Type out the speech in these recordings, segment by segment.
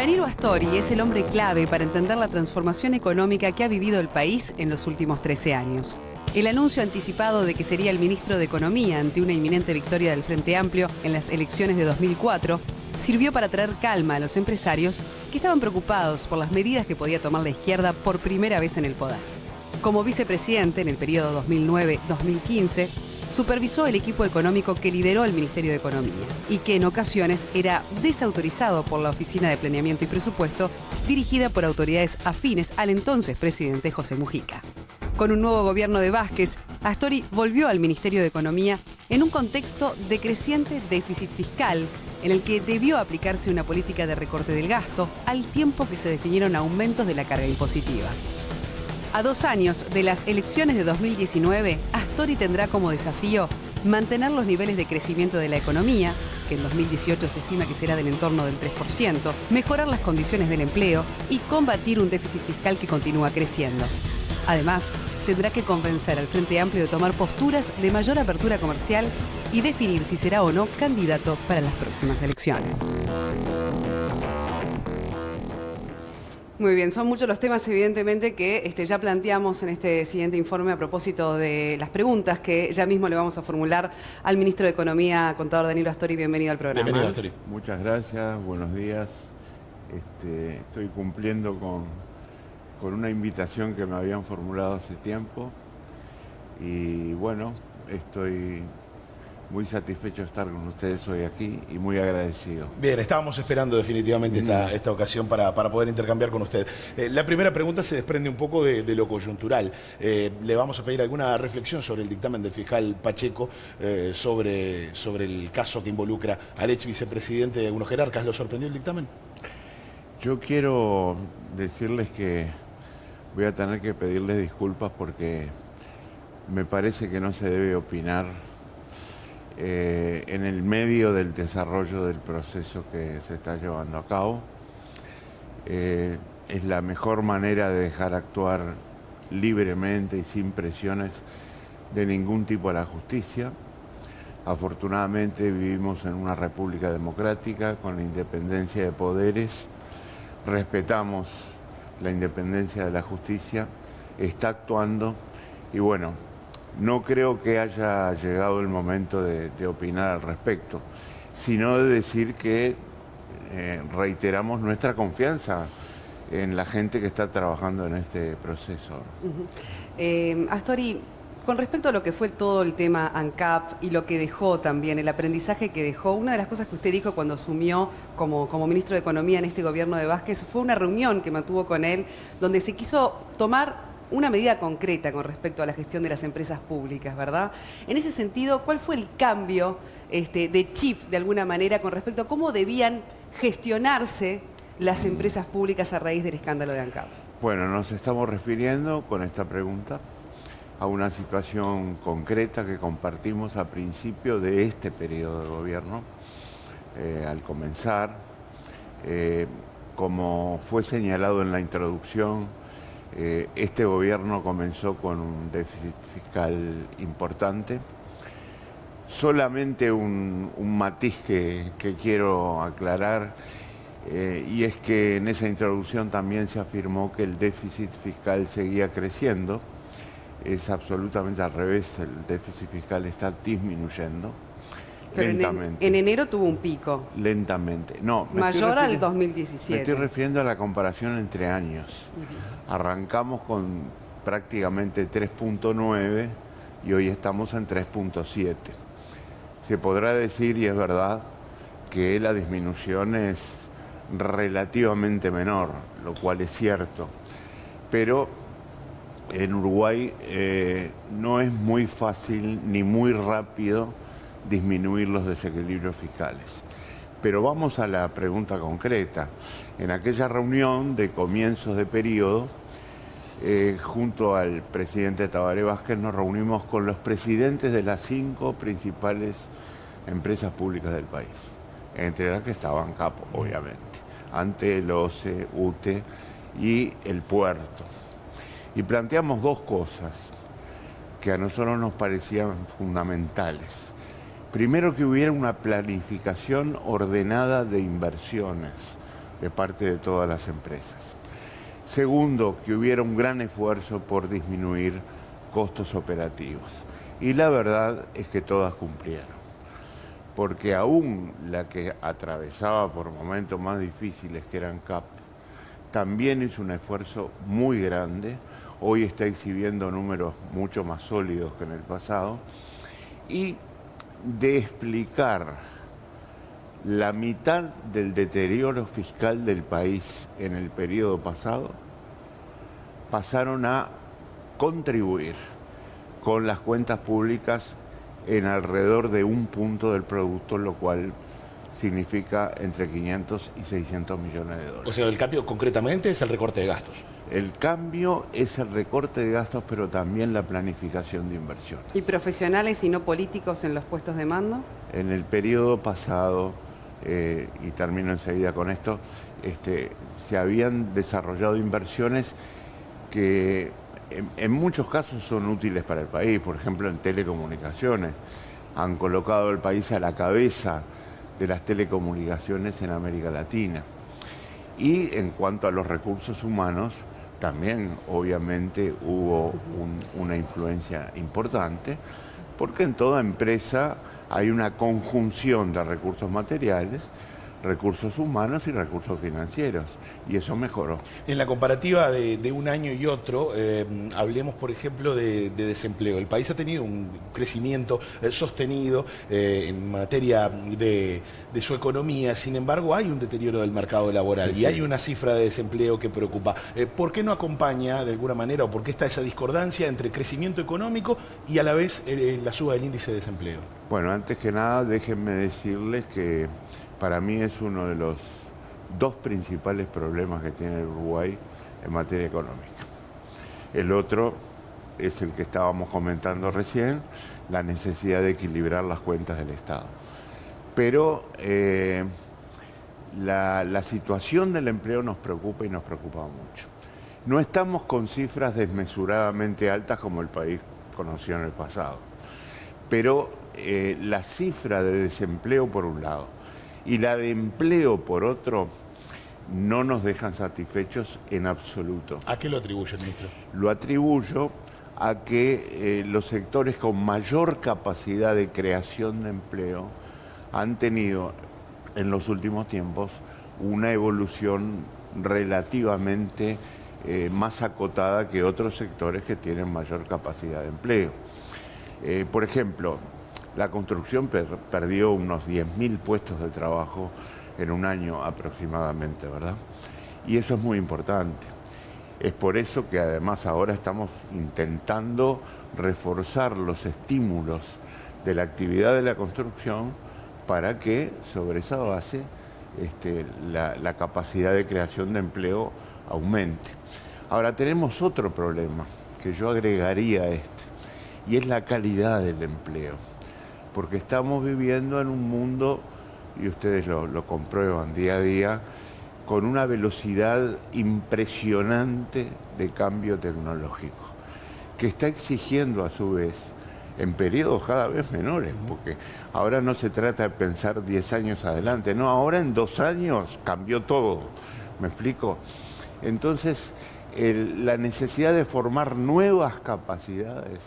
Danilo Astori es el hombre clave para entender la transformación económica que ha vivido el país en los últimos 13 años. El anuncio anticipado de que sería el ministro de Economía ante una inminente victoria del Frente Amplio en las elecciones de 2004 sirvió para traer calma a los empresarios que estaban preocupados por las medidas que podía tomar la izquierda por primera vez en el poder. Como vicepresidente en el periodo 2009-2015, supervisó el equipo económico que lideró el Ministerio de Economía y que en ocasiones era desautorizado por la Oficina de Planeamiento y Presupuesto, dirigida por autoridades afines al entonces presidente José Mujica. Con un nuevo gobierno de Vázquez, Astori volvió al Ministerio de Economía en un contexto de creciente déficit fiscal, en el que debió aplicarse una política de recorte del gasto, al tiempo que se definieron aumentos de la carga impositiva. A 2 años de las elecciones de 2019, Astori tendrá como desafío mantener los niveles de crecimiento de la economía, que en 2018 se estima que será del entorno del 3%, mejorar las condiciones del empleo y combatir un déficit fiscal que continúa creciendo. Además, tendrá que convencer al Frente Amplio de tomar posturas de mayor apertura comercial y definir si será o no candidato para las próximas elecciones. Muy bien, son muchos los temas evidentemente que ya planteamos en este siguiente informe a propósito de las preguntas que ya mismo le vamos a formular al ministro de Economía, contador Danilo Astori. Bienvenido al programa. Bienvenido, Astori. Muchas gracias, buenos días. Estoy cumpliendo con una invitación que me habían formulado hace tiempo y bueno, estoy muy satisfecho de estar con ustedes hoy aquí y muy agradecido. Bien, estábamos esperando definitivamente esta ocasión para poder intercambiar con usted. La primera pregunta se desprende un poco de lo coyuntural. Le vamos a pedir alguna reflexión sobre el dictamen del fiscal Pacheco sobre el caso que involucra al ex vicepresidente de algunos jerarcas. ¿Lo sorprendió el dictamen? Yo quiero decirles que voy a tener que pedirles disculpas porque me parece que no se debe opinar en el medio del desarrollo del proceso que se está llevando a cabo. Es la mejor manera de dejar actuar libremente y sin presiones de ningún tipo a la justicia. Afortunadamente vivimos en una república democrática con la independencia de poderes, respetamos la independencia de la justicia, está actuando y bueno, no creo que haya llegado el momento de opinar al respecto, sino de decir que reiteramos nuestra confianza en la gente que está trabajando en este proceso. Astori, con respecto a lo que fue todo el tema ANCAP y lo que dejó también, el aprendizaje que dejó, una de las cosas que usted dijo cuando asumió como ministro de Economía en este gobierno de Vázquez fue una reunión que mantuvo con él donde se quiso tomar una medida concreta con respecto a la gestión de las empresas públicas, ¿verdad? En ese sentido, ¿cuál fue el cambio de chip, de alguna manera, con respecto a cómo debían gestionarse las empresas públicas a raíz del escándalo de ANCAP? Bueno, nos estamos refiriendo con esta pregunta a una situación concreta que compartimos a principio de este periodo de gobierno. Al comenzar, como fue señalado en la introducción, este gobierno comenzó con un déficit fiscal importante. Solamente un matiz que quiero aclarar, y es que en esa introducción también se afirmó que el déficit fiscal seguía creciendo. Es absolutamente al revés, el déficit fiscal está disminuyendo. Pero lentamente. En enero tuvo un pico. Lentamente. No, mayor al 2017. Me estoy refiriendo a la comparación entre años. Arrancamos con prácticamente 3.9 y hoy estamos en 3.7. Se podrá decir, y es verdad, que la disminución es relativamente menor, lo cual es cierto. Pero en Uruguay no es muy fácil ni muy rápido disminuir los desequilibrios fiscales. Pero vamos a la pregunta concreta. En aquella reunión de comienzos de periodo, junto al presidente Tabaré Vázquez, nos reunimos con los presidentes de las 5 principales empresas públicas del país, entre las que estaba ANCAP, obviamente, ANTE, el OCE, UTE y el puerto. Y planteamos 2 cosas que a nosotros nos parecían fundamentales. Primero, que hubiera una planificación ordenada de inversiones, de parte de todas las empresas. Segundo, que hubiera un gran esfuerzo por disminuir costos operativos. Y la verdad es que todas cumplieron. Porque aún la que atravesaba por momentos más difíciles, que eran CAP, también hizo un esfuerzo muy grande. Hoy está exhibiendo números mucho más sólidos que en el pasado. Y de explicar la mitad del deterioro fiscal del país en el periodo pasado, pasaron a contribuir con las cuentas públicas en alrededor de 1 punto del producto, lo cual significa entre 500 y 600 millones de dólares. O sea, el cambio concretamente es el recorte de gastos. El cambio es el recorte de gastos, pero también la planificación de inversión. ¿Y profesionales y no políticos en los puestos de mando? En el periodo pasado, y termino enseguida con esto, se habían desarrollado inversiones que en muchos casos son útiles para el país. Por ejemplo, en telecomunicaciones. Han colocado al país a la cabeza de las telecomunicaciones en América Latina. Y en cuanto a los recursos humanos, también obviamente hubo una influencia importante, porque en toda empresa hay una conjunción de recursos materiales, recursos humanos y recursos financieros, y eso mejoró. En la comparativa de un año y otro, hablemos por ejemplo de desempleo. El país ha tenido un crecimiento sostenido en materia de su economía, sin embargo hay un deterioro del mercado laboral y hay una cifra de desempleo que preocupa. ¿Por qué no acompaña de alguna manera o por qué está esa discordancia entre crecimiento económico y a la vez la suba del índice de desempleo? Bueno, antes que nada déjenme decirles que para mí es uno de los 2 principales problemas que tiene el Uruguay en materia económica. El otro es el que estábamos comentando recién, la necesidad de equilibrar las cuentas del Estado. Pero la situación del empleo nos preocupa y nos preocupa mucho. No estamos con cifras desmesuradamente altas como el país conoció en el pasado, pero la cifra de desempleo por un lado y la de empleo por otro no nos dejan satisfechos en absoluto. ¿A qué lo atribuye, ministro? Lo atribuyo a que los sectores con mayor capacidad de creación de empleo han tenido en los últimos tiempos una evolución relativamente más acotada que otros sectores que tienen mayor capacidad de empleo. Por ejemplo, la construcción perdió unos 10.000 puestos de trabajo en un año aproximadamente, ¿verdad? Y eso es muy importante. Es por eso que además ahora estamos intentando reforzar los estímulos de la actividad de la construcción para que sobre esa base la capacidad de creación de empleo aumente. Ahora tenemos otro problema que yo agregaría a y es la calidad del empleo. Porque estamos viviendo en un mundo, y ustedes lo comprueban día a día, con una velocidad impresionante de cambio tecnológico, que está exigiendo a su vez, en periodos cada vez menores, porque ahora no se trata de pensar 10 años adelante, no, ahora en 2 años cambió todo, ¿me explico? Entonces, la necesidad de formar nuevas capacidades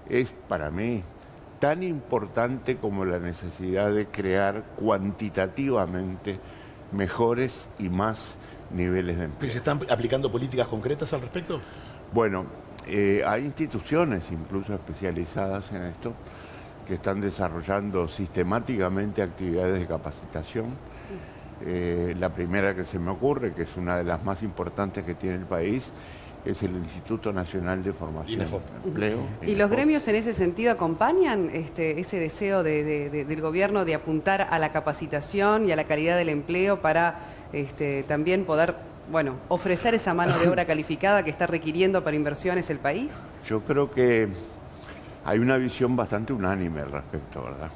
es para mí tan importante como la necesidad de crear cuantitativamente mejores y más niveles de empleo. ¿Pero se están aplicando políticas concretas al respecto? Bueno, hay instituciones incluso especializadas en esto que están desarrollando sistemáticamente actividades de capacitación. La primera que se me ocurre, que es una de las más importantes que tiene el país, es el Instituto Nacional de Formación y Empleo. ¿Y los gremios en ese sentido acompañan ese deseo del gobierno de apuntar a la capacitación y a la calidad del empleo para también poder, bueno, ofrecer esa mano de obra calificada que está requiriendo para inversiones el país? Yo creo que hay una visión bastante unánime al respecto, ¿verdad?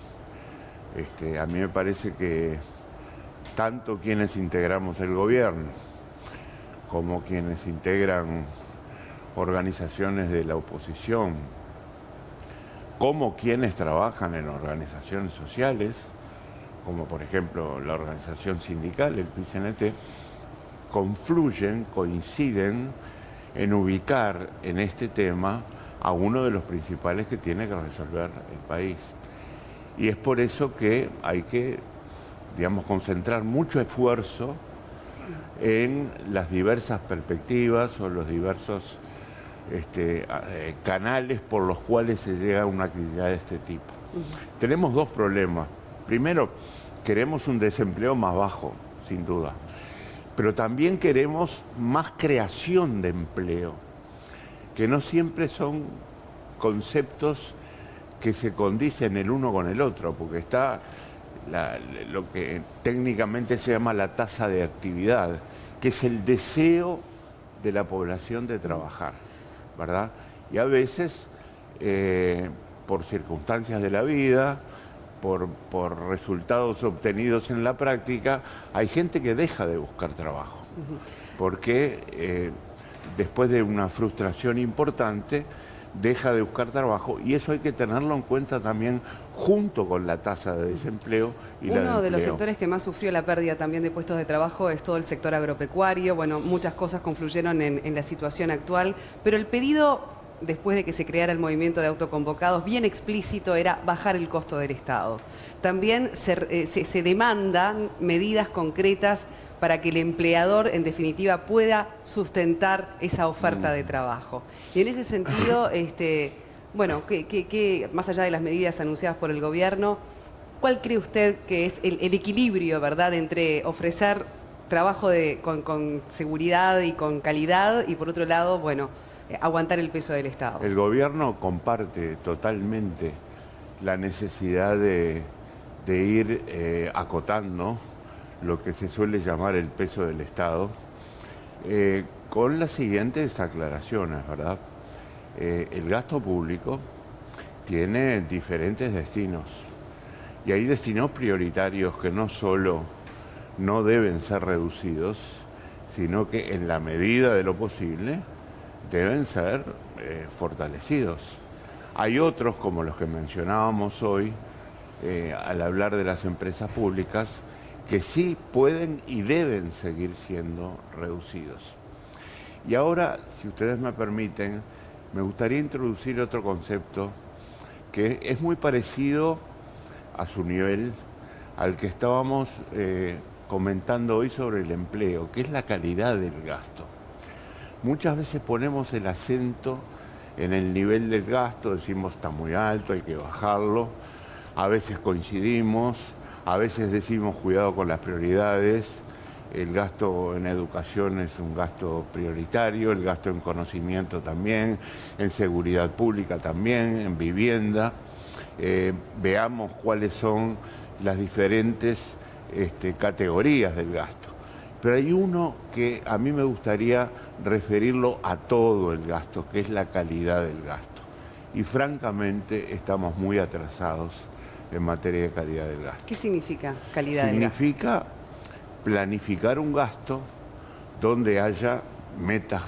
A mí me parece que tanto quienes integramos el gobierno como quienes integran organizaciones de la oposición, como quienes trabajan en organizaciones sociales, como por ejemplo la organización sindical, el PIT-CNT, confluyen, coinciden en ubicar en este tema a uno de los principales que tiene que resolver el país. Y es por eso que hay que, digamos, concentrar mucho esfuerzo en las diversas perspectivas o los diversos canales por los cuales se llega a una actividad de este tipo. Tenemos dos problemas. Primero, queremos un desempleo más bajo, sin duda, pero también queremos más creación de empleo, que no siempre son conceptos que se condicen el uno con el otro, porque está lo que técnicamente se llama la tasa de actividad, que es el deseo de la población de trabajar, ¿verdad? Y a veces, por circunstancias de la vida, por resultados obtenidos en la práctica, hay gente que deja de buscar trabajo, porque después de una frustración importante, deja de buscar trabajo, y eso hay que tenerlo en cuenta también junto con la tasa de desempleo y la de Uno de los empleo. sectores que más sufrió la pérdida también de puestos de trabajo es todo el sector agropecuario. Bueno, muchas cosas confluyeron en la situación actual, pero el pedido, después de que se creara el movimiento de autoconvocados, bien explícito era bajar el costo del Estado. También se demandan medidas concretas para que el empleador, en definitiva, pueda sustentar esa oferta de trabajo. Y en ese sentido, bueno, más allá de las medidas anunciadas por el gobierno, ¿cuál cree usted que es el equilibrio, verdad, entre ofrecer trabajo con seguridad y con calidad y, por otro lado, bueno, aguantar el peso del Estado? El gobierno comparte totalmente la necesidad de ir acotando lo que se suele llamar el peso del Estado, con las siguientes aclaraciones, ¿verdad? El gasto público tiene diferentes destinos, y hay destinos prioritarios que no solo no deben ser reducidos, sino que en la medida de lo posible deben ser fortalecidos. Hay otros, como los que mencionábamos hoy, al hablar de las empresas públicas, que sí pueden y deben seguir siendo reducidos. Y ahora, si ustedes me permiten, me gustaría introducir otro concepto que es muy parecido a su nivel al que estábamos comentando hoy sobre el empleo, que es la calidad del gasto. Muchas veces ponemos el acento en el nivel del gasto, decimos está muy alto, hay que bajarlo, a veces coincidimos, a veces decimos cuidado con las prioridades, el gasto en educación es un gasto prioritario, el gasto en conocimiento también, en seguridad pública también, en vivienda. Veamos cuáles son las diferentes categorías del gasto. Pero hay uno que a mí me gustaría referirlo a todo el gasto, que es la calidad del gasto. Y francamente estamos muy atrasados en materia de calidad del gasto. ¿Qué significa calidad del gasto? Significa planificar un gasto donde haya metas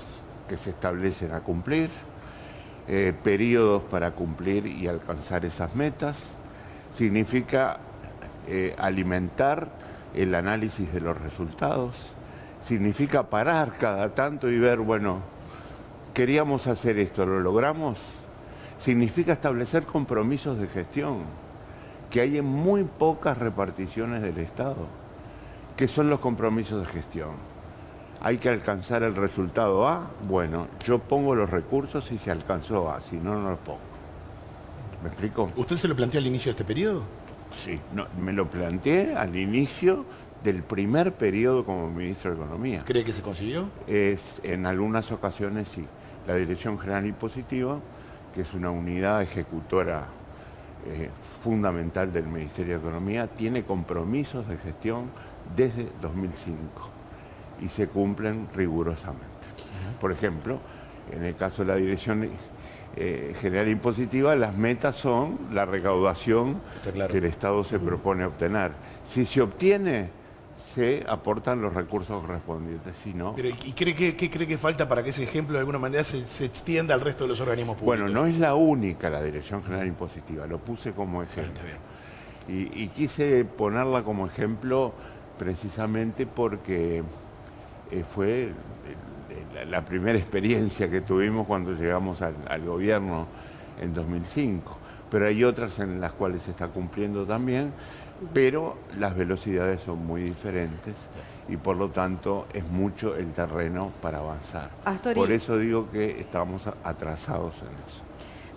que se establecen a cumplir, periodos para cumplir y alcanzar esas metas. Significa alimentar el análisis de los resultados. Significa parar cada tanto y ver, bueno, queríamos hacer esto, ¿lo logramos? Significa establecer compromisos de gestión, que hay en muy pocas reparticiones del Estado. ¿Qué son los compromisos de gestión? Hay que alcanzar el resultado A, bueno, yo pongo los recursos y se alcanzó A, si no, no los pongo. ¿Me explico? ¿Usted se lo planteó al inicio de este periodo? Sí, no, me lo planteé al inicio del primer periodo como ministro de Economía. ¿Cree que se consiguió? En algunas ocasiones sí. La Dirección General Impositiva, que es una unidad ejecutora fundamental del Ministerio de Economía, tiene compromisos de gestión desde 2005 y se cumplen rigurosamente. Por ejemplo, en el caso de la Dirección General Impositiva, las metas son la recaudación que el Estado se propone obtener. Si se obtiene, se aportan los recursos correspondientes, si no... Pero, ¿y qué cree que falta para que ese ejemplo de alguna manera se extienda al resto de los organismos públicos? Bueno, no es la única la Dirección General Impositiva, lo puse como ejemplo. Y quise ponerla como ejemplo precisamente porque fue la primera experiencia que tuvimos cuando llegamos al gobierno en 2005. Pero hay otras en las cuales se está cumpliendo también, pero las velocidades son muy diferentes y por lo tanto es mucho el terreno para avanzar. Astori, por eso digo que estamos atrasados en eso.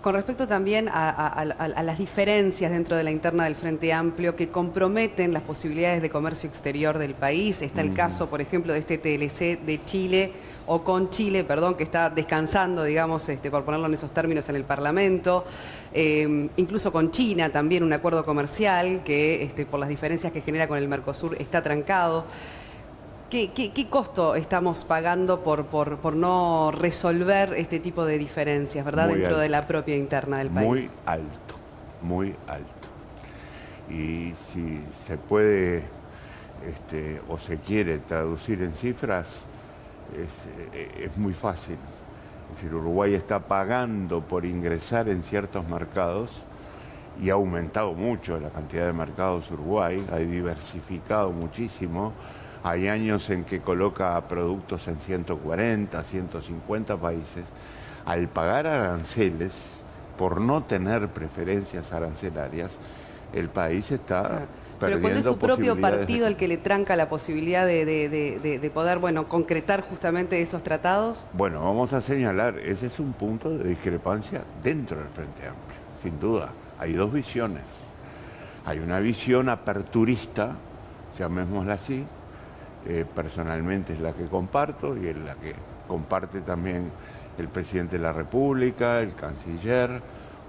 con respecto también a las diferencias dentro de la interna del Frente Amplio que comprometen las posibilidades de comercio exterior del país, está el caso, por ejemplo, de este TLC de Chile, o con Chile, perdón, que está descansando, digamos, por ponerlo en esos términos, en el Parlamento, incluso con China también un acuerdo comercial que por las diferencias que genera con el Mercosur está trancado. ¿Qué costo estamos pagando por no resolver este tipo de diferencias, ¿verdad? Muy dentro alto. de la propia interna del país? Muy alto, muy alto. Y si se puede o se quiere traducir en cifras, es muy fácil. Es decir, Uruguay está pagando por ingresar en ciertos mercados y ha aumentado mucho la cantidad de mercados Uruguay, ha diversificado muchísimo. Hay años en que coloca productos en 140, 150 países. Al pagar aranceles, por no tener preferencias arancelarias, el país está perdiendo. Pero cuando es su propio partido de... el que le tranca la posibilidad de poder, concretar justamente esos tratados. Bueno, vamos a señalar, ese es un punto de discrepancia dentro del Frente Amplio, sin duda. Hay dos visiones. Hay una visión aperturista, llamémosla así, personalmente es la que comparto y es la que comparte también el presidente de la República, el canciller,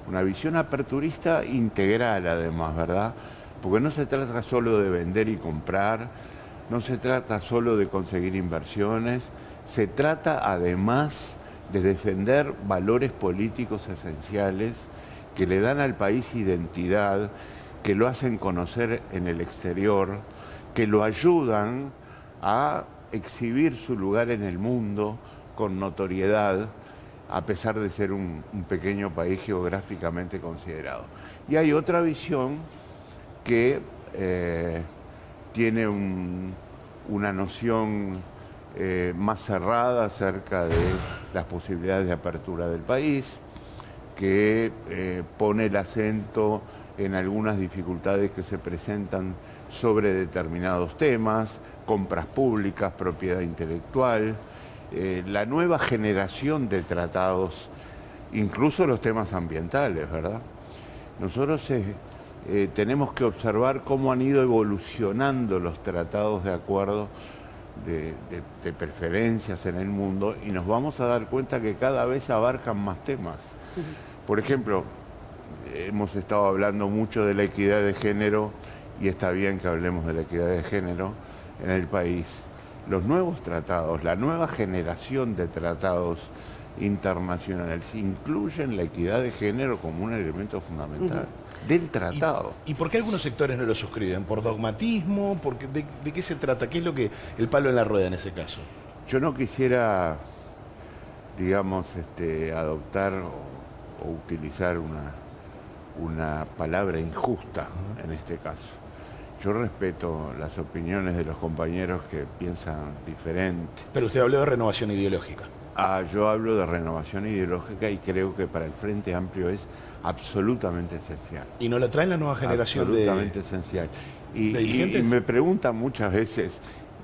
una visión aperturista integral además, ¿verdad? Porque no se trata solo de vender y comprar, no se trata solo de conseguir inversiones, se trata además de defender valores políticos esenciales que le dan al país identidad, que lo hacen conocer en el exterior, que lo ayudan a exhibir su lugar en el mundo con notoriedad, a pesar de ser un pequeño país geográficamente considerado. Y hay otra visión que tiene una noción más cerrada acerca de las posibilidades de apertura del país, que pone el acento en algunas dificultades que se presentan sobre determinados temas, compras públicas, propiedad intelectual, la nueva generación de tratados, incluso los temas ambientales, ¿verdad? Nosotros tenemos que observar cómo han ido evolucionando los tratados de acuerdo de preferencias en el mundo y nos vamos a dar cuenta que cada vez abarcan más temas. Por ejemplo, hemos estado hablando mucho de la equidad de género y está bien que hablemos de la equidad de género en el país. Los nuevos tratados, la nueva generación de tratados internacionales incluyen la equidad de género como un elemento fundamental del tratado. ¿Y por qué algunos sectores no lo suscriben? ¿Por dogmatismo? ¿De qué se trata? ¿Qué es lo que el palo en la rueda en ese caso? Yo no quisiera, digamos, adoptar o utilizar una palabra injusta en este caso. Yo respeto las opiniones de los compañeros que piensan diferente. Pero usted habló de renovación ideológica. Yo hablo de renovación ideológica y creo que para el Frente Amplio es absolutamente esencial. ¿Y no la traen la nueva generación absolutamente esencial. Y me preguntan muchas veces,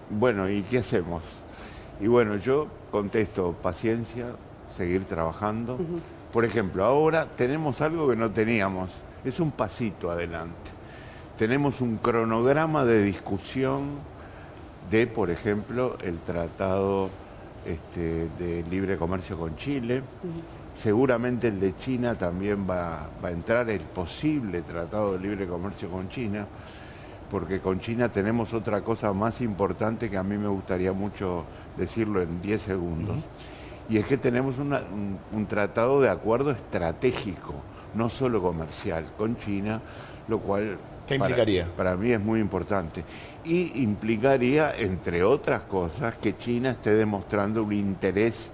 bueno, ¿y qué hacemos? Y bueno, yo contesto, paciencia, seguir trabajando. Por ejemplo, ahora tenemos algo que no teníamos, es un pasito adelante. Tenemos un cronograma de discusión de, por ejemplo, el tratado de libre comercio con Chile. Seguramente el de China también va a entrar, el posible tratado de libre comercio con China, porque con China tenemos otra cosa más importante que a mí me gustaría mucho decirlo en 10 segundos. Y es que tenemos un tratado de acuerdo estratégico, no solo comercial, con China, lo cual... ¿Qué implicaría? Para mí es muy importante. Y implicaría, entre otras cosas, que China esté demostrando un interés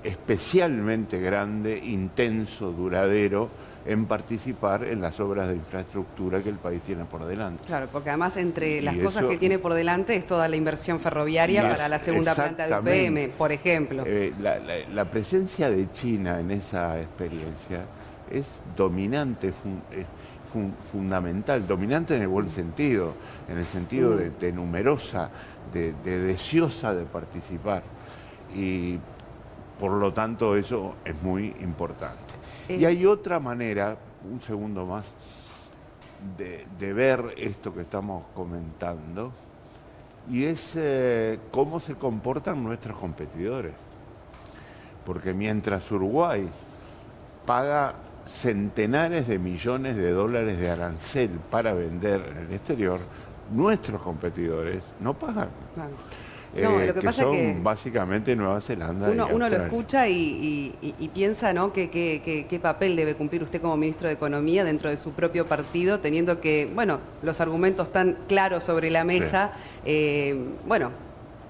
especialmente grande, intenso, duradero, en participar en las obras de infraestructura que el país tiene por delante. Claro, porque además entre las Y cosas eso- que tiene por delante es toda la inversión ferroviaria para la segunda planta de Exactamente. UPM, por ejemplo. La presencia de China en esa experiencia es dominante, es fundamental, dominante en el buen sentido, en el sentido de numerosa, de deseosa de participar. Y por lo tanto eso es muy importante. Y hay otra manera, un segundo más, de ver esto que estamos comentando, y es cómo se comportan nuestros competidores. Porque mientras Uruguay paga centenares de millones de dólares de arancel para vender en el exterior, nuestros competidores no pagan. Claro. No, lo que pasa son es que básicamente Nueva Zelanda y uno lo Australia. escucha y piensa, ¿no?, qué papel debe cumplir usted como ministro de Economía dentro de su propio partido, teniendo que, bueno, los argumentos tan claros sobre la mesa. Bueno,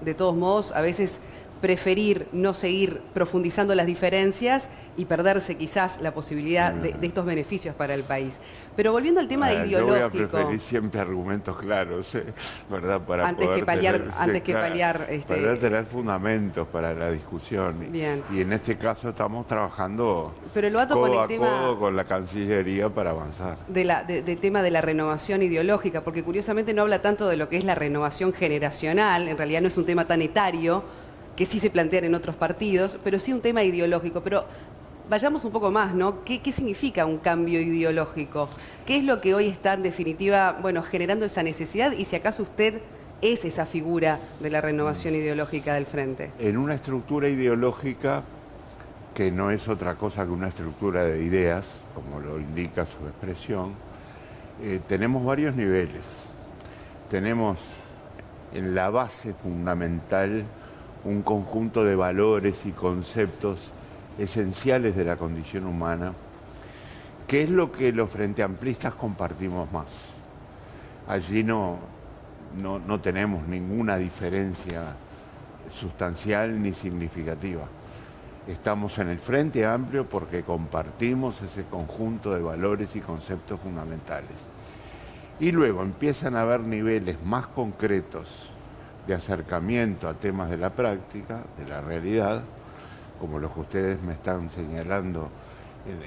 de todos modos, a veces preferir no seguir profundizando las diferencias y perderse quizás la posibilidad de estos beneficios para el país. Pero volviendo al tema de Yo voy a ideológico, preferir siempre argumentos claros, ¿verdad? Para Antes poder que paliar- tener, antes que paliar, para tener fundamentos para la discusión. Bien. Y en este caso estamos trabajando pero lo ato codo con el a tema codo con la Cancillería para avanzar. de tema de la renovación ideológica, porque curiosamente no habla tanto de lo que es la renovación generacional, en realidad no es un tema tan etario, que sí se plantean en otros partidos, pero sí un tema ideológico. Pero vayamos un poco más, ¿no? ¿Qué significa un cambio ideológico? ¿Qué es lo que hoy está en definitiva, bueno, generando esa necesidad? Y si acaso usted es esa figura de la renovación ideológica del Frente. En una estructura ideológica que no es otra cosa que una estructura de ideas, como lo indica su expresión, tenemos varios niveles. Tenemos en la base fundamental un conjunto de valores y conceptos esenciales de la condición humana, que es lo que los frenteamplistas compartimos más. Allí no tenemos ninguna diferencia sustancial ni significativa. Estamos en el Frente Amplio porque compartimos ese conjunto de valores y conceptos fundamentales. Y luego empiezan a haber niveles más concretos de acercamiento a temas de la práctica, de la realidad, como los que ustedes me están señalando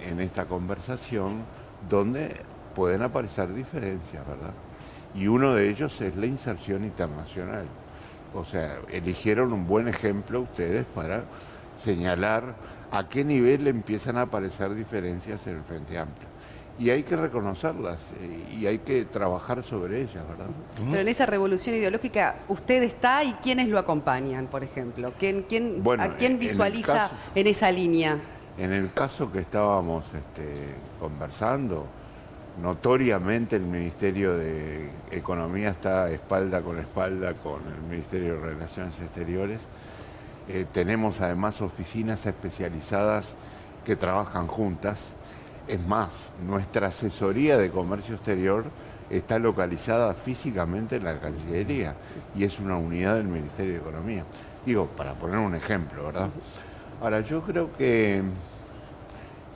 en esta conversación, donde pueden aparecer diferencias, ¿verdad? Y uno de ellos es la inserción internacional. O sea, eligieron un buen ejemplo ustedes para señalar a qué nivel empiezan a aparecer diferencias en el Frente Amplio. Y hay que reconocerlas y hay que trabajar sobre ellas, ¿verdad? Pero en esa revolución ideológica, ¿usted está y quiénes lo acompañan, por ejemplo? Bueno, ¿A quién en el visualiza caso- en esa línea? En el caso que estábamos conversando, notoriamente el Ministerio de Economía está espalda con el Ministerio de Relaciones Exteriores. Tenemos además oficinas especializadas que trabajan juntas. Es más, nuestra asesoría de comercio exterior está localizada físicamente en la Cancillería y es una unidad del Ministerio de Economía. Digo, para poner un ejemplo, ¿verdad? Ahora, yo creo que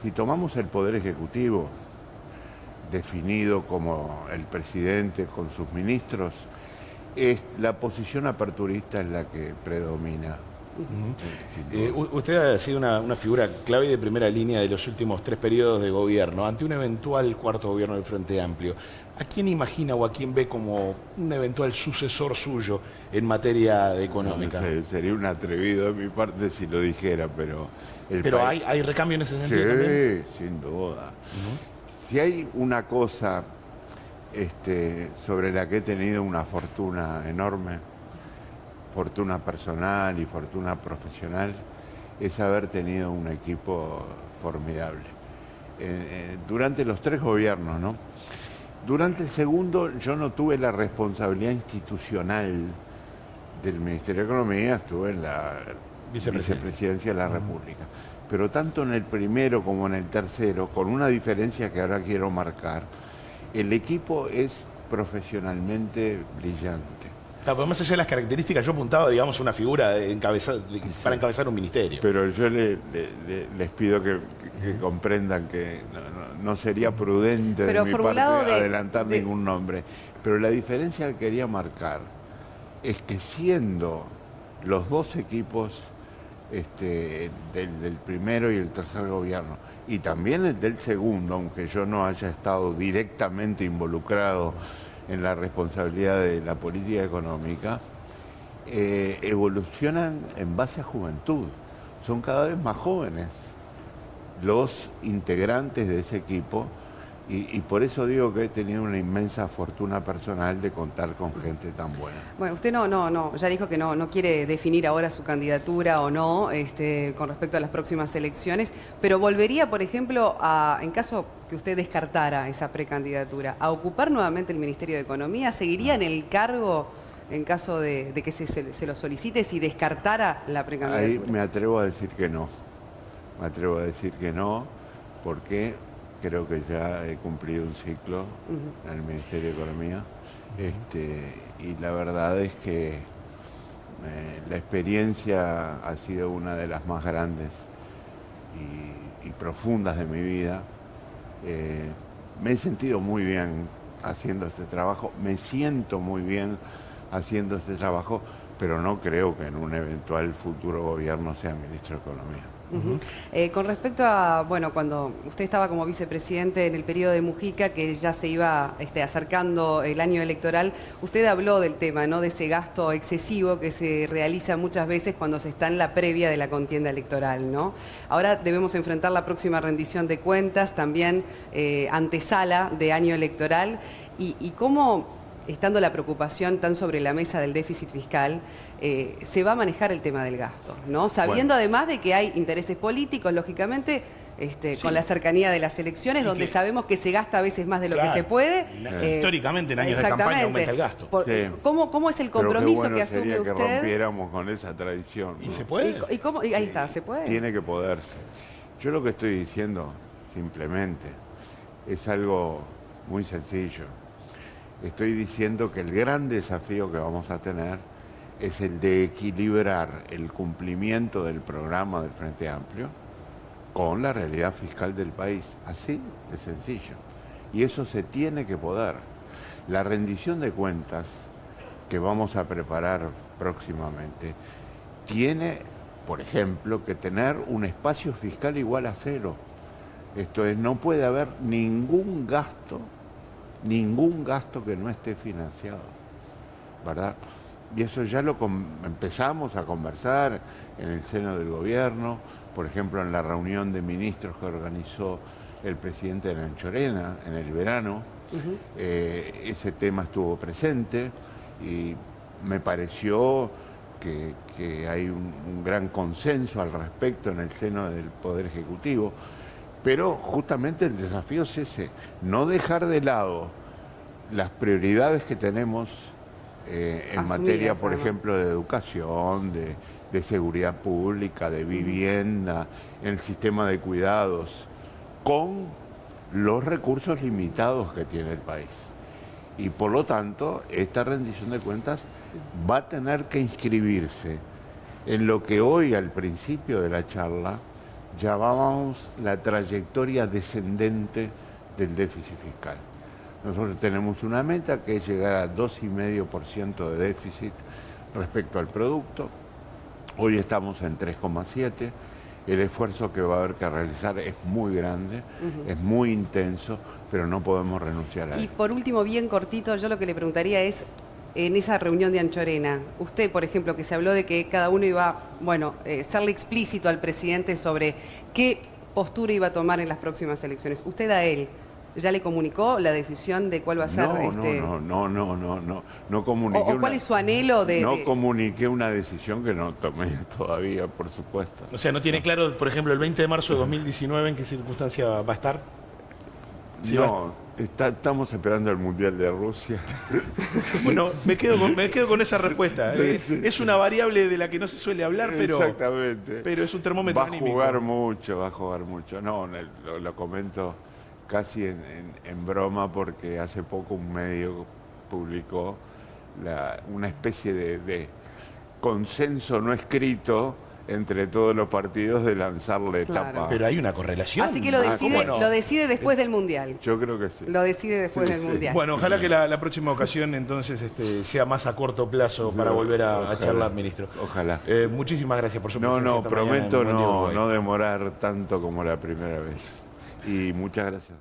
si tomamos el Poder Ejecutivo, definido como el presidente con sus ministros, la posición aperturista es la que predomina. Usted ha sido una figura clave y de primera línea de los últimos 3 periodos de gobierno. Ante un eventual cuarto gobierno del Frente Amplio, ¿a quién imagina o a quién ve como un eventual sucesor suyo en materia económica? No sé, sería un atrevido de mi parte si lo dijera, pero... Pero hay recambio en ese sentido también. Sí, sin duda. Si hay una cosa sobre la que he tenido una fortuna enorme, fortuna personal y fortuna profesional, es haber tenido un equipo formidable. Durante los 3 gobiernos, ¿no? Durante el segundo yo no tuve la responsabilidad institucional del Ministerio de Economía, estuve en la vicepresidencia de la República. Pero tanto en el primero como en el tercero, con una diferencia que ahora quiero marcar, el equipo es profesionalmente brillante. Pero más allá de las características, yo apuntaba, digamos, una figura para encabezar un ministerio. Pero yo les pido que comprendan que no sería prudente de mi parte adelantar ningún nombre. Pero la diferencia que quería marcar es que siendo los dos equipos del primero y el tercer gobierno, y también el del segundo, aunque yo no haya estado directamente involucrado en la responsabilidad de la política económica, evolucionan en base a juventud. Son cada vez más jóvenes los integrantes de ese equipo y por eso digo que he tenido una inmensa fortuna personal de contar con gente tan buena. Bueno, usted ya dijo que no quiere definir ahora su candidatura o no con respecto a las próximas elecciones, pero volvería, por ejemplo, en caso que usted descartara esa precandidatura, a ocupar nuevamente el Ministerio de Economía. ¿Seguiría en el cargo en caso de que se lo solicite si descartara la precandidatura? Ahí me atrevo a decir que no. Me atrevo a decir que no, porque creo que ya he cumplido un ciclo en el Ministerio de Economía. Y la verdad es que la experiencia ha sido una de las más grandes y profundas de mi vida. Me he sentido muy bien haciendo este trabajo, me siento muy bien haciendo este trabajo, pero no creo que en un eventual futuro gobierno sea ministro de Economía. Con respecto a, cuando usted estaba como vicepresidente en el periodo de Mujica, que ya se iba acercando el año electoral, usted habló del tema, ¿no?, de ese gasto excesivo que se realiza muchas veces cuando se está en la previa de la contienda electoral, ¿no? Ahora debemos enfrentar la próxima rendición de cuentas, también antesala de año electoral, y cómo, estando la preocupación tan sobre la mesa del déficit fiscal, se va a manejar el tema del gasto, ¿no? Sabiendo además de que hay intereses políticos, lógicamente, con la cercanía de las elecciones, donde sabemos que se gasta a veces más de lo que se puede. Históricamente, en años de campaña aumenta el gasto. ¿Cómo es el compromiso que asume usted? Que rompiéramos con esa tradición, ¿no? ¿Y se puede? Y ahí está, ¿se puede? Tiene que poderse. Yo lo que estoy diciendo, simplemente, es algo muy sencillo. Estoy diciendo que el gran desafío que vamos a tener es el de equilibrar el cumplimiento del programa del Frente Amplio con la realidad fiscal del país. Así de sencillo. Y eso se tiene que poder. La rendición de cuentas que vamos a preparar próximamente tiene, por ejemplo, que tener un espacio fiscal igual a cero. Esto es, no puede haber ningún gasto que no esté financiado, ¿verdad? Y eso ya lo empezamos a conversar en el seno del gobierno, por ejemplo, en la reunión de ministros que organizó el presidente de Anchorena en el verano. Ese tema estuvo presente y me pareció que hay un gran consenso al respecto en el seno del Poder Ejecutivo. Pero justamente el desafío es ese, no dejar de lado las prioridades que tenemos en materia, por ejemplo, de educación, de seguridad pública, de vivienda, en el sistema de cuidados, con los recursos limitados que tiene el país. Y por lo tanto, esta rendición de cuentas va a tener que inscribirse en lo que hoy, al principio de la charla, llamábamos la trayectoria descendente del déficit fiscal. Nosotros tenemos una meta que es llegar a 2,5% de déficit respecto al producto. Hoy estamos en 3,7%. El esfuerzo que va a haber que realizar es muy grande, es muy intenso, pero no podemos renunciar a él. Y por último, bien cortito, yo lo que le preguntaría es, en esa reunión de Anchorena, usted, por ejemplo, que se habló de que cada uno iba, serle explícito al presidente sobre qué postura iba a tomar en las próximas elecciones. ¿Usted a él ya le comunicó la decisión de cuál va a ser? No comuniqué. ¿O cuál es su anhelo de...? No comuniqué una decisión que no tomé todavía, por supuesto. O sea, ¿no tiene claro, por ejemplo, el 20 de marzo de 2019 en qué circunstancia va a estar? Sí, no, estamos esperando el Mundial de Rusia. Bueno, me quedo con esa respuesta. Es una variable de la que no se suele hablar, exactamente, pero es un termómetro anímico. Va a jugar mucho. No, lo comento casi en broma porque hace poco un medio publicó una especie de consenso no escrito entre todos los partidos de lanzar la etapa. Claro. Pero hay una correlación. Así que lo decide, ¿cómo no? lo decide después del Mundial. Yo creo que sí. Lo decide después del Mundial. Bueno, ojalá que la próxima ocasión entonces sea más a corto plazo para volver a charlar, ministro. Ojalá. Muchísimas gracias por su No, presencia. no, esta mañana en prometo Buen Día Uruguay. no demorar tanto como la primera vez. Y muchas gracias.